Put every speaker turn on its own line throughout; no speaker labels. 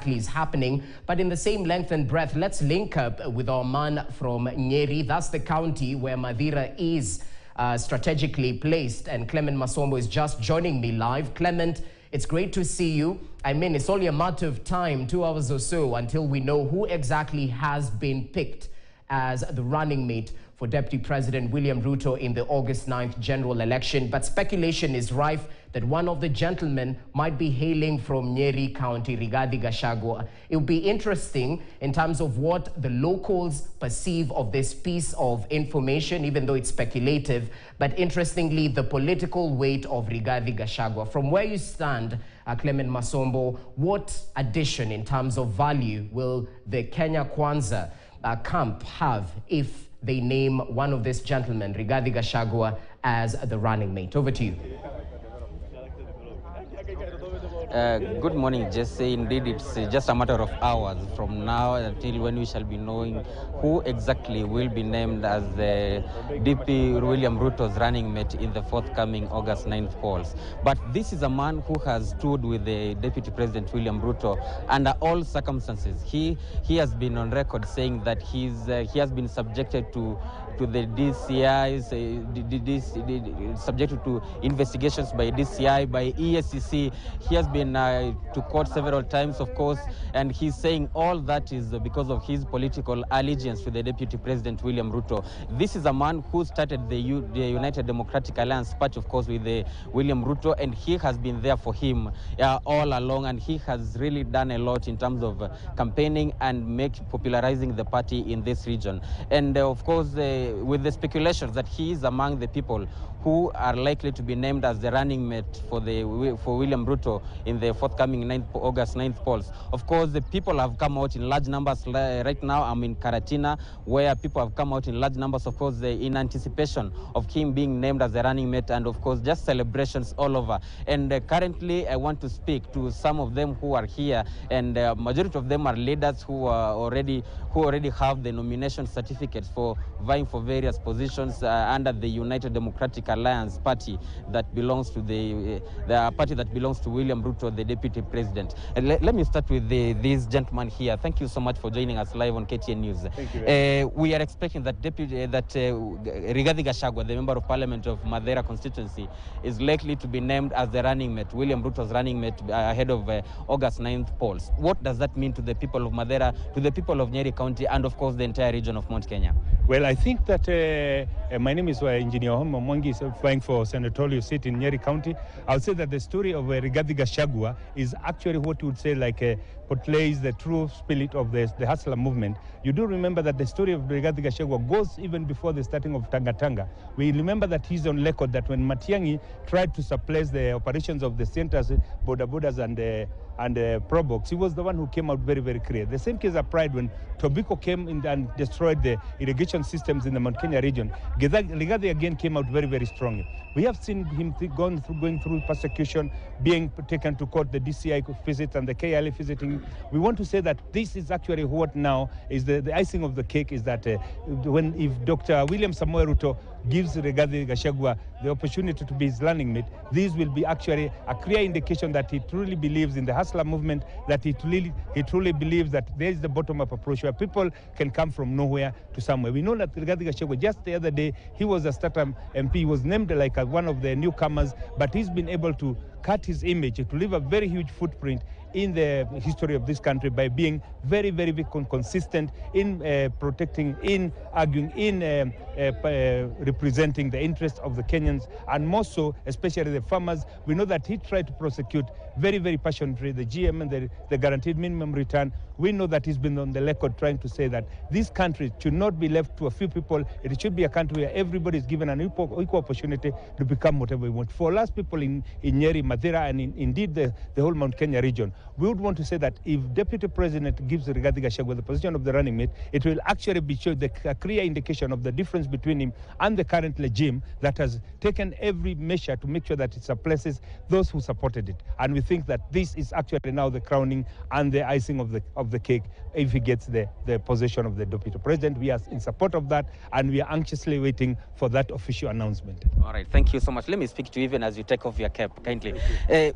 exactly is happening. But in the same length and breadth, let's link up with our man from Nyeri. That's the county where Madeira is strategically placed. And Clement Masombo is just joining me live. Clement, it's great to see you. I mean, it's only a matter of time, 2 hours or so, until we know who exactly has been picked as the running mate for Deputy President William Ruto in the August 9th general election. But speculation is rife that one of the gentlemen might be hailing from Nyeri County, Rigathi Gachagua. It will be interesting in terms of what the locals perceive of this piece of information, even though it's speculative. But interestingly, the political weight of Rigathi Gachagua. From where you stand, Clement Masombo, what addition in terms of value will the Kenya Kwanza camp have if they name one of these gentlemen, Rigathi Gachagua, as the running mate? Over to you.
Good morning, Jesse. Indeed, it's just a matter of hours from now until when we shall be knowing who exactly will be named as the DP William Ruto's running mate in the forthcoming August 9th polls. But this is a man who has stood with the Deputy President William Ruto under all circumstances. He has been on record saying that he has been subjected to the DCIs, subjected to investigations by DCI, by ESCC. He has been to court several times, of course, and he's saying all that is because of his political allegiance to the Deputy President William Ruto. This is a man who started the United Democratic Alliance Party, of course, with William Ruto, and he has been there for him all along, and he has really done a lot in terms of campaigning and popularizing the party in this region. And of course, with the speculations that he is among the people who are likely to be named as the running mate for William Ruto in the forthcoming August 9th polls. Of course, the people have come out in large numbers. Right now, I'm in Karatina, where people have come out in large numbers, of course, in anticipation of him being named as the running mate, and of course, just celebrations all over. And currently, I want to speak to some of them who are here, and majority of them are leaders who already have the nomination certificates for vying for various positions under the United Democratic Alliance Party that belongs to the party that belongs to William Ruto, the Deputy President. And let me start with this gentleman here. Thank you so much for joining us live on KTN News.
Thank you.
We are expecting that Rigathi Gachagua, the Member of Parliament of Madeira constituency, is likely to be named as the running mate, William Ruto's running mate, ahead of August 9th polls. What does that mean to the people of Madeira, to the people of Nyeri County, and of course the entire region of Mount Kenya?
Well, I think that my name is Engineer Homo Mwangi, is vying for senatorial seat in Nyeri County. I would say that the story of Rigathi Gachagua is actually what you would say like portrays the true spirit of the hustler movement. You do remember that the story of Rigathi Gachagua goes even before the starting of Tanga Tanga. We remember that he's on record that when Matiang'i tried to suppress the operations of the centers, borders and Probox, he was the one who came out very, very clear. The same case applied when Tobacco came in and destroyed the irrigation systems in the Mount Kenya region. Rigathi again came out very, very strongly. We have seen him going through persecution, being taken to court, the DCI visit and the KLA visiting. We want to say that this is actually what now is the icing of the cake, is that if Dr. William Samoei Ruto gives Rigathi Gachagua the opportunity to be his running mate, this will be actually a clear indication that he truly believes in the hustler movement, that he truly believes that there is the bottom-up approach where people can come from nowhere to somewhere. We know that Rigathi Gachagua, just the other day, he was a starter MP, he was named like one of the newcomers, but he's been able to cut his image, to leave a very huge footprint in the history of this country by being very, very, very consistent in protecting, in arguing, in representing the interests of the Kenyans, and more so, especially the farmers. We know that he tried to prosecute very, very passionately the GM and the guaranteed minimum return. We know that he's been on the record trying to say that this country should not be left to a few people. It should be a country where everybody is given an equal opportunity to become whatever we want. For us people in Nyeri, Madeira, and indeed the whole Mount Kenya region, we would want to say that if Deputy President gives Rigathi Gachagua the position of the running mate, it will actually be a clear indication of the difference between him and the current regime that has taken every measure to make sure that it suppresses those who supported it. And we think that this is actually now the crowning and the icing of the cake if he gets the possession of the deputy president. We are in support of that, and we are anxiously waiting for that official announcement.
All right, thank you so much. Let me speak to you even as you take off your cap, kindly.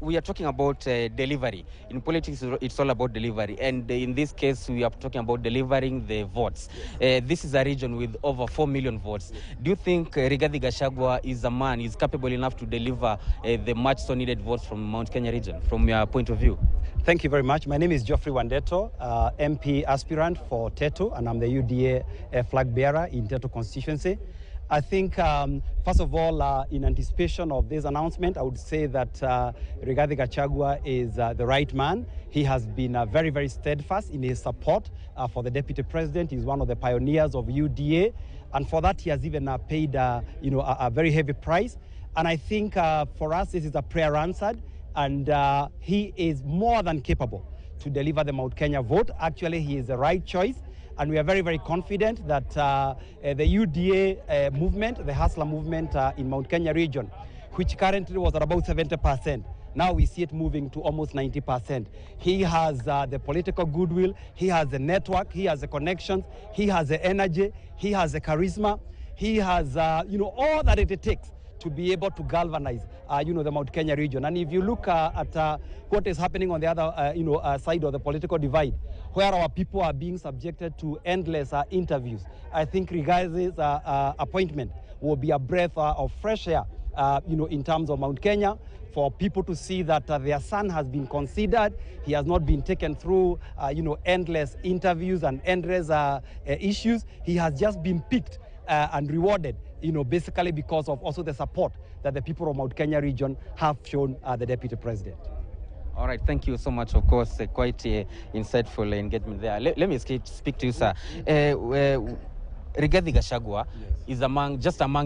We are talking about delivery. In politics, it's all about delivery. And in this case, we are talking about delivering the votes. This is a region with over 4 million votes. Do you think Rigathi Gachagua is a man, is capable enough to deliver the much so needed votes from Mount Kenya region, from your point of view?
Thank you very much. My name is Geoffrey Wandeto, MP aspirant for Tetu, and I'm the UDA flag bearer in Tetu constituency. I think, first of all, in anticipation of this announcement, I would say that Rigathi Gachagua is the right man. He has been very, very steadfast in his support for the deputy president. He's one of the pioneers of UDA, and for that he has even paid, a very heavy price. And I think for us, this is a prayer answered, and he is more than capable to deliver the Mount Kenya vote. Actually, he is the right choice. And we are very, very confident that the UDA movement, the Hustler movement in Mount Kenya region, which currently was at about 70%, now we see it moving to almost 90%. He has the political goodwill, he has the network, he has the connections, he has the energy, he has the charisma, he has all that it takes to be able to galvanize, the Mount Kenya region. And if you look at what is happening on the other, side of the political divide, where our people are being subjected to endless interviews, I think Rigazi's appointment will be a breath of fresh air, in terms of Mount Kenya, for people to see that their son has been considered. He has not been taken through, endless interviews and endless issues. He has just been picked and rewarded, basically because of also the support that the people of Mount Kenya region have shown the deputy president.
All right, thank you so much. Of course, quite insightful engagement there. Let me speak to you, sir. Rigathi Gachagua is among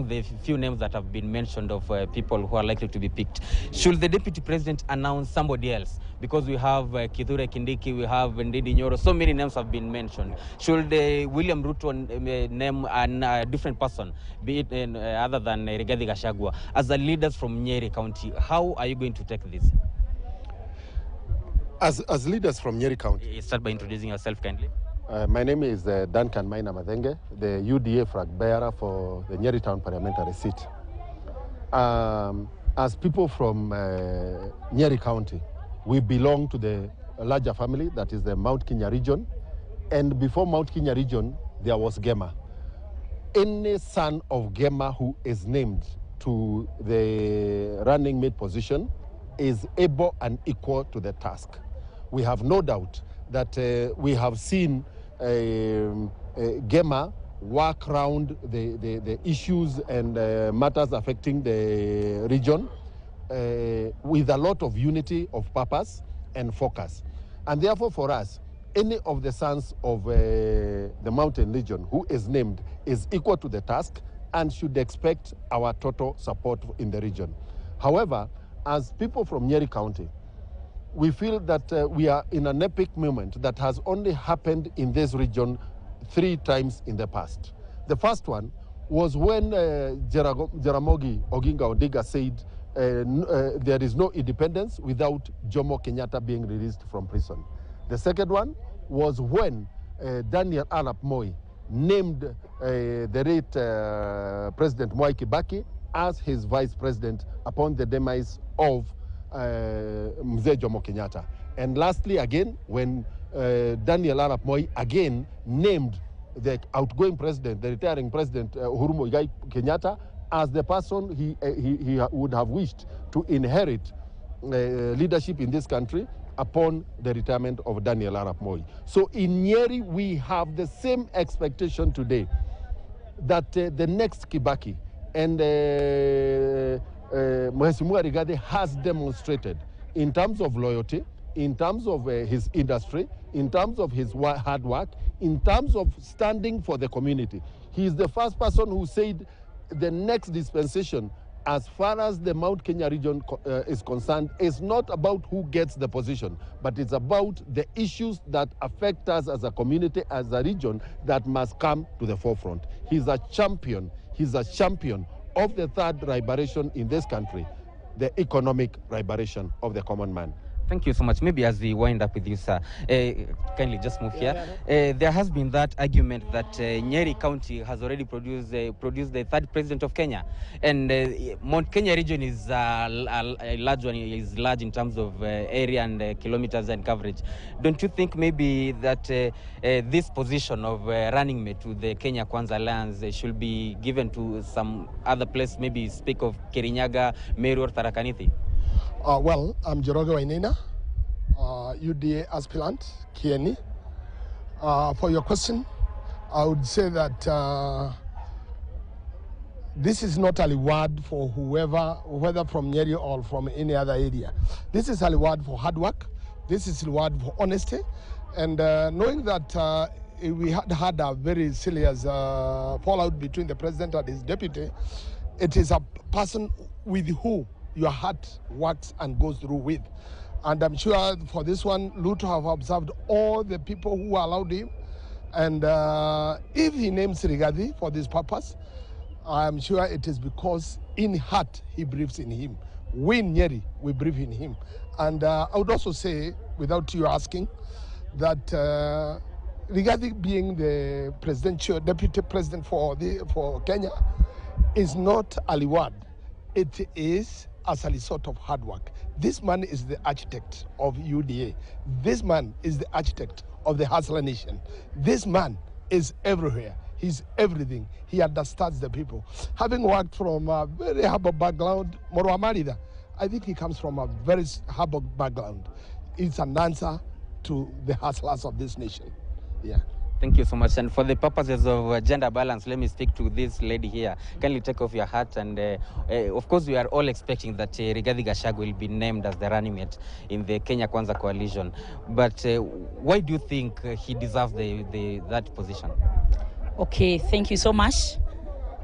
the few names that have been mentioned of people who are likely to be picked. Should the deputy president announce somebody else? Because we have Kithure Kindiki, we have Ndindi Nyoro, so many names have been mentioned. Should William Ruto name a different person, be it other than Rigathi Gachagua? As the leaders from Nyeri County, how are you going to take this?
As leaders from Nyeri County.
Start by introducing yourself kindly.
My name is Duncan Maina Madenge, the UDA flag bearer for the Nyeri Town parliamentary seat. As people from Nyeri County, we belong to the larger family that is the Mount Kenya region. And before Mount Kenya region, there was Gema. Any son of Gema who is named to the running mate position is able and equal to the task. We have no doubt that we have seen Gema work around the issues and matters affecting the region with a lot of unity of purpose and focus. And therefore for us, any of the sons of the mountain region who is named is equal to the task and should expect our total support in the region. However, as people from Nyeri County, we feel that we are in an epic moment that has only happened in this region 3 times in the past. The first one was when Jaramogi Oginga Odinga said there is no independence without Jomo Kenyatta being released from prison. The second one was when Daniel Arap Moi named the late President Mwai Kibaki as his vice president upon the demise of Mzee Jomo Kenyatta. And lastly, again, when Daniel Arap Moi again named the outgoing president, the retiring president Uhuru Muigai Kenyatta, as the person he would have wished to inherit leadership in this country upon the retirement of Daniel Arap Moi. So in Nyeri, we have the same expectation today that the next Kibaki and Mheshimiwa Rigathi has demonstrated in terms of loyalty, in terms of his industry, in terms of his hard work, in terms of standing for the community. He is the first person who said the next dispensation, as far as the Mount Kenya region is concerned, is not about who gets the position, but it's about the issues that affect us as a community, as a region, that must come to the forefront. He's a champion. he's a champion of the third liberation in this country, the economic liberation of the common man.
Thank you so much. Maybe as we wind up with you, sir, kindly just move here. There has been that argument that Nyeri County has already produced the third president of Kenya, and Mount Kenya region is a large one, is large in terms of area and kilometers and coverage. Don't you think maybe that this position of running mate to the Kenya Kwanza Alliance should be given to some other place, maybe speak of Kirinyaga, Meru or Tharaka Nithi?
Well, I'm Joroge Wainina, UDA aspirant, Kieni. For your question, I would say that this is not a reward for whoever, whether from Nyeri or from any other area. This is a reward for hard work. This is a reward for honesty. And knowing that we had a very serious fallout between the president and his deputy, it is a person with who your heart works and goes through with. And I'm sure for this one, Ruto have observed all the people who allowed him. And if he names Rigathi for this purpose, I'm sure it is because in heart he believes in him. We in Nyeri, we believe in him. And I would also say, without you asking, that Rigathi being the deputy president for Kenya is not a reward. It is as a result of hard work. This man is the architect of UDA. This man is the architect of the Hustler Nation. This man is everywhere. He's everything. He understands the people. Having worked from a very humble background, Moro Amarida, I think he comes from a very humble background. It's an answer to the hustlers of this nation. Yeah.
Thank you so much. And for the purposes of gender balance, let me speak to this lady here. Kindly take off your hat. And of course, we are all expecting that Rigathi Gachagua will be named as the running mate in the Kenya Kwanza coalition. But why do you think he deserves that position?
Okay, thank you so much.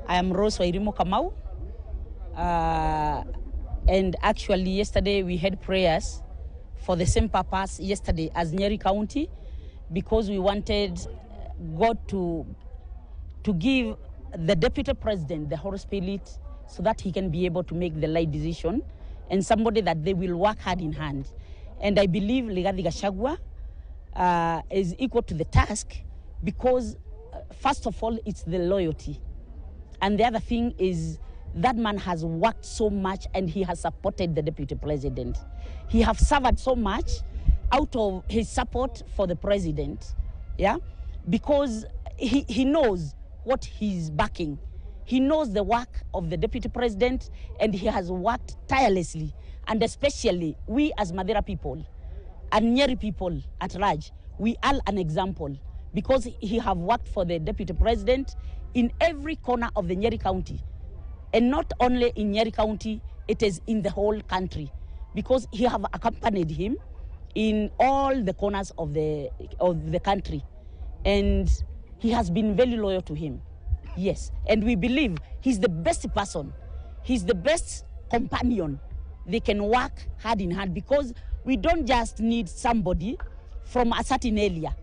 I am Rose Wairimo Kamau. And actually, yesterday we had prayers for the same purpose yesterday as Nyeri County, because we wanted God to give the deputy president the Holy Spirit so that he can be able to make the right decision, and somebody that they will work hand in hand. And I believe Rigathi Gachagua is equal to the task, because first of all, it's the loyalty. And the other thing is that man has worked so much and he has supported the deputy president. He has suffered so much out of his support for the president, yeah? Because he knows what he's backing. He knows the work of the deputy president, and he has worked tirelessly. And especially we as Madera people and Nyeri people at large, we are an example, because he have worked for the deputy president in every corner of the Nyeri County. And not only in Nyeri County, it is in the whole country, because he have accompanied him in all the corners of the country. And he has been very loyal to him. Yes. And we believe he's the best person. He's the best companion. They can work hand in hand, because we don't just need somebody from a certain area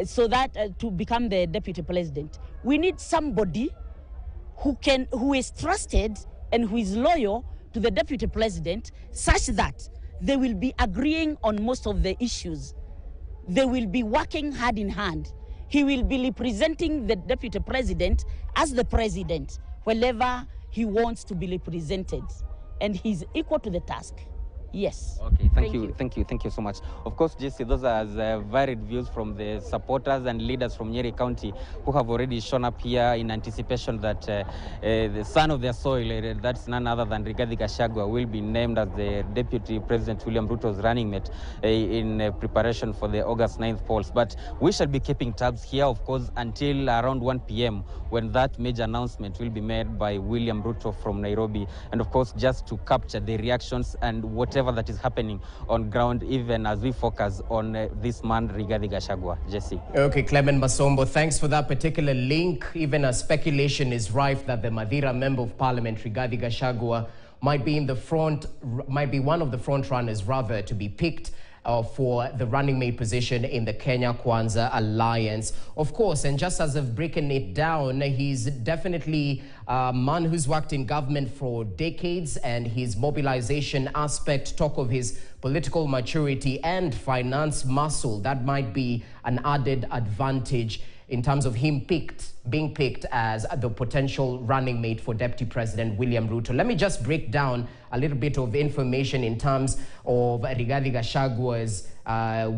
so that to become the deputy president. We need somebody who is trusted and who is loyal to the deputy president, such that they will be agreeing on most of the issues. They will be working hand in hand. He will be representing the deputy president as the president wherever he wants to be represented. And he's equal to the task. Yes.
Okay, thank you so much. Of course, Jesse, those are varied views from the supporters and leaders from Nyeri County who have already shown up here in anticipation that the son of their soil, that's none other than Rigathi Gachagua, will be named as the Deputy President William Ruto's running mate in preparation for the August 9th polls. But we shall be keeping tabs here, of course, until around 1 p.m. when that major announcement will be made by William Ruto from Nairobi. And of course, just to capture the reactions and whatever that is happening on ground, even as we focus on this man, Rigathi Gachagua. Jesse.
Okay, Clement Masombo, thanks for that particular link. Even as speculation is rife that the Madira Member of Parliament, Rigathi Gachagua, might be one of the front runners rather to be picked for the running mate position in the Kenya Kwanza Alliance. Of course, and just as I've broken it down, he's definitely a man who's worked in government for decades, and his mobilization aspect, talk of his political maturity and finance muscle, that might be an added advantage in terms of him being picked as the potential running mate for Deputy President William Ruto. Let me just break down a little bit of information in terms of Rigathi Gachagua's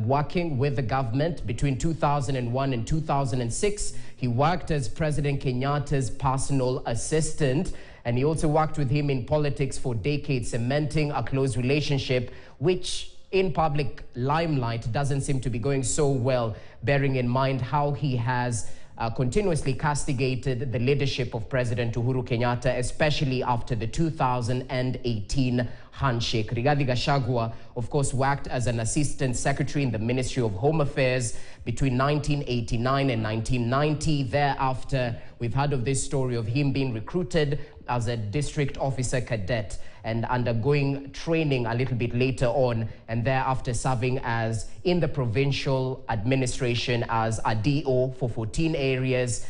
working with the government between 2001 and 2006. He worked as President Kenyatta's personal assistant, and he also worked with him in politics for decades, cementing a close relationship, which in public limelight doesn't seem to be going so well, bearing in mind how he has continuously castigated the leadership of President Uhuru Kenyatta, especially after the 2018 handshake. Rigathi Gachagua, of course, worked as an assistant secretary in the Ministry of Home Affairs between 1989 and 1990. Thereafter, we've heard of this story of him being recruited as a district officer cadet and undergoing training a little bit later on, and thereafter serving as in the provincial administration as a DO for 14 years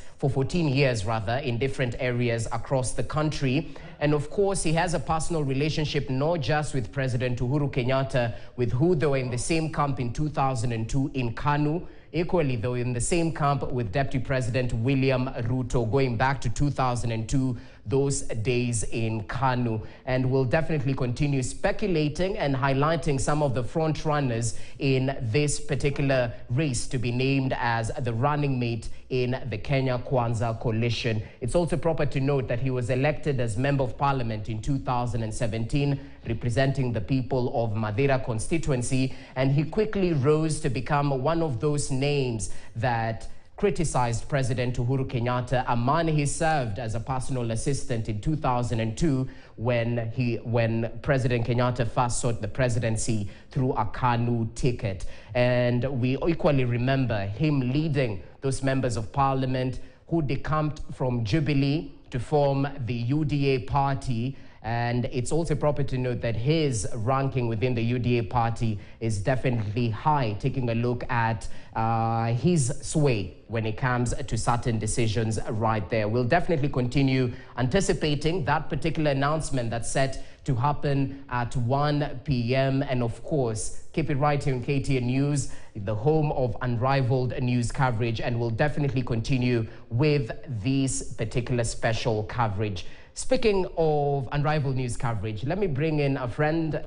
in different areas across the country. And of course, he has a personal relationship not just with President Uhuru Kenyatta, with who they were in the same camp in 2002 in KANU. Equally, though, in the same camp with Deputy President William Ruto, going back to 2002, those days in KANU. And we'll definitely continue speculating and highlighting some of the front runners in this particular race to be named as the running mate in the Kenya Kwanza coalition. It's also proper to note that he was elected as Member of Parliament in 2017, representing the people of Madeira constituency, and he quickly rose to become one of those names that criticized President Uhuru Kenyatta, a man he served as a personal assistant in 2002 when President Kenyatta first sought the presidency through a KANU ticket. And we equally remember him leading those members of parliament who decamped from Jubilee to form the UDA party. And it's also proper to note that his ranking within the UDA party is definitely high, taking a look at his sway when it comes to certain decisions right there. We'll definitely continue anticipating that particular announcement that's set to happen at 1 p.m. And of course, keep it right here on KTN News, the home of unrivaled news coverage, and we'll definitely continue with this particular special coverage. Speaking of unrivaled news coverage, let me bring in a friend